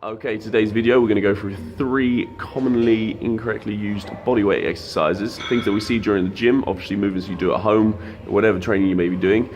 Okay, today's video we're going to go through 3 commonly incorrectly used bodyweight exercises, things that we see during the gym, obviously movements you do at home, whatever training you may be doing,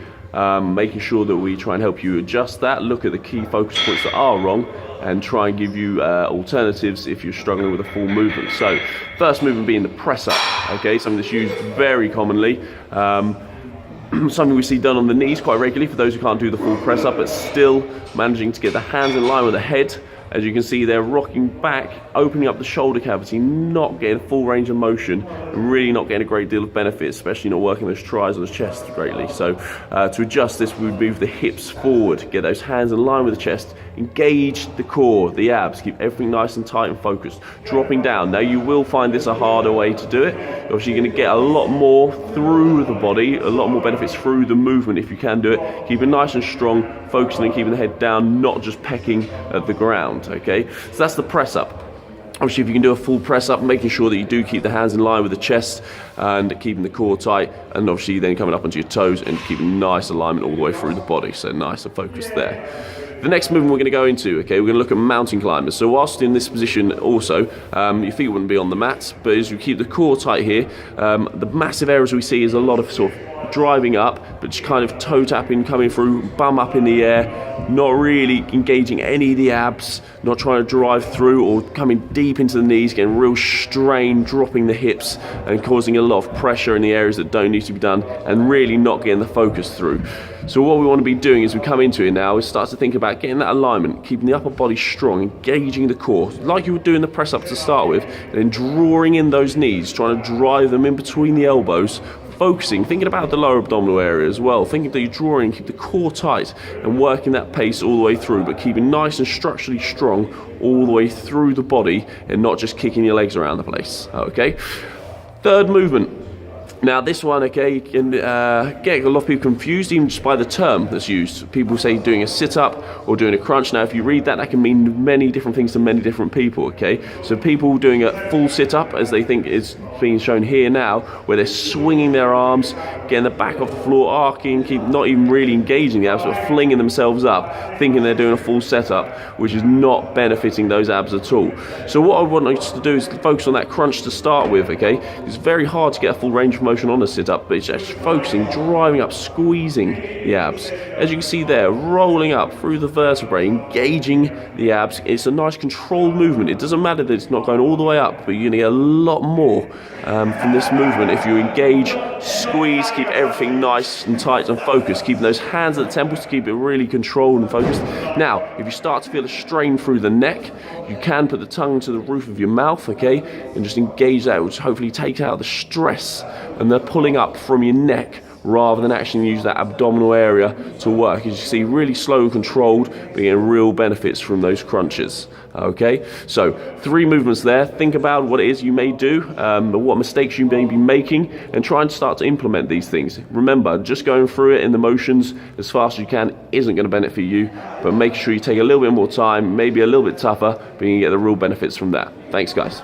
making sure that we try and help you adjust that, look at the key focus points that are wrong, and try and give you alternatives if you're struggling with a full movement. So, first movement being the press up, okay, something that's used very commonly. Something we see done on the knees quite regularly for those who can't do the full press up, but still managing to get the hands in line with the head. As you can see, they're rocking back, opening up the shoulder cavity, not getting full range of motion, and really not getting a great deal of benefit, especially not working those tris or the chest greatly. So to adjust this, we would move the hips forward, get those hands in line with the chest, engage the core, the abs, keep everything nice and tight and focused, dropping down. Now you will find this a harder way to do it. Obviously you're going to get a lot more through the body, a lot more benefits through the movement if you can do it. Keep it nice and strong, focusing and keeping the head down, not just pecking at the ground, okay? So that's the press up. Obviously if you can do a full press up, making sure that you do keep the hands in line with the chest and keeping the core tight, and obviously then coming up onto your toes and keeping nice alignment all the way through the body, so nice and focused there. The next movement we're going to go into, okay, we're going to look at mountain climbers. So whilst in this position also, your feet wouldn't be on the mat, but as you keep the core tight here, the massive areas we see is a lot of sort of driving up, but just kind of toe tapping, coming through, bum up in the air, not really engaging any of the abs, not trying to drive through or coming deep into the knees, getting real strain, dropping the hips and causing a lot of pressure in the areas that don't need to be done, and really not getting the focus through. So what we want to be doing as we come into it now is start to think about getting that alignment, keeping the upper body strong, engaging the core, like you would do in the press up to start with, and then drawing in those knees, trying to drive them in between the elbows, focusing, thinking about the lower abdominal area as well, thinking that you're drawing, keep the core tight and working that pace all the way through, but keeping nice and structurally strong all the way through the body and not just kicking your legs around the place, okay? Third movement. Now this one, okay, can get a lot of people confused even just by the term that's used. People say doing a sit-up or doing a crunch. Now if you read that, that can mean many different things to many different people, okay? So people doing a full sit-up, as they think is being shown here now, where they're swinging their arms, getting the back off the floor, arcing, not even really engaging the abs, but flinging themselves up, thinking they're doing a full setup, which is not benefiting those abs at all. So what I want us to do is focus on that crunch to start with, okay? It's very hard to get a full range of motion on a sit-up, but it's just focusing, driving up, squeezing the abs. As you can see there, rolling up through the vertebrae, engaging the abs. It's a nice controlled movement. It doesn't matter that it's not going all the way up, but you're going to get a lot more from this movement if you engage, squeeze, keep everything nice and tight and focused, keeping those hands at the temples to keep it really controlled and focused. Now, if you start to feel a strain through the neck, you can put the tongue to the roof of your mouth, okay, and just engage that, which hopefully takes out the stress and the pulling up from your neck, rather than actually use that abdominal area to work. As you see, really slow and controlled, but getting real benefits from those crunches. Okay, so 3 movements there. Think about what it is you may do, what mistakes you may be making, and try and start to implement these things. Remember, just going through it in the motions as fast as you can isn't going to benefit you, but make sure you take a little bit more time, maybe a little bit tougher, but you can get the real benefits from that. Thanks, guys.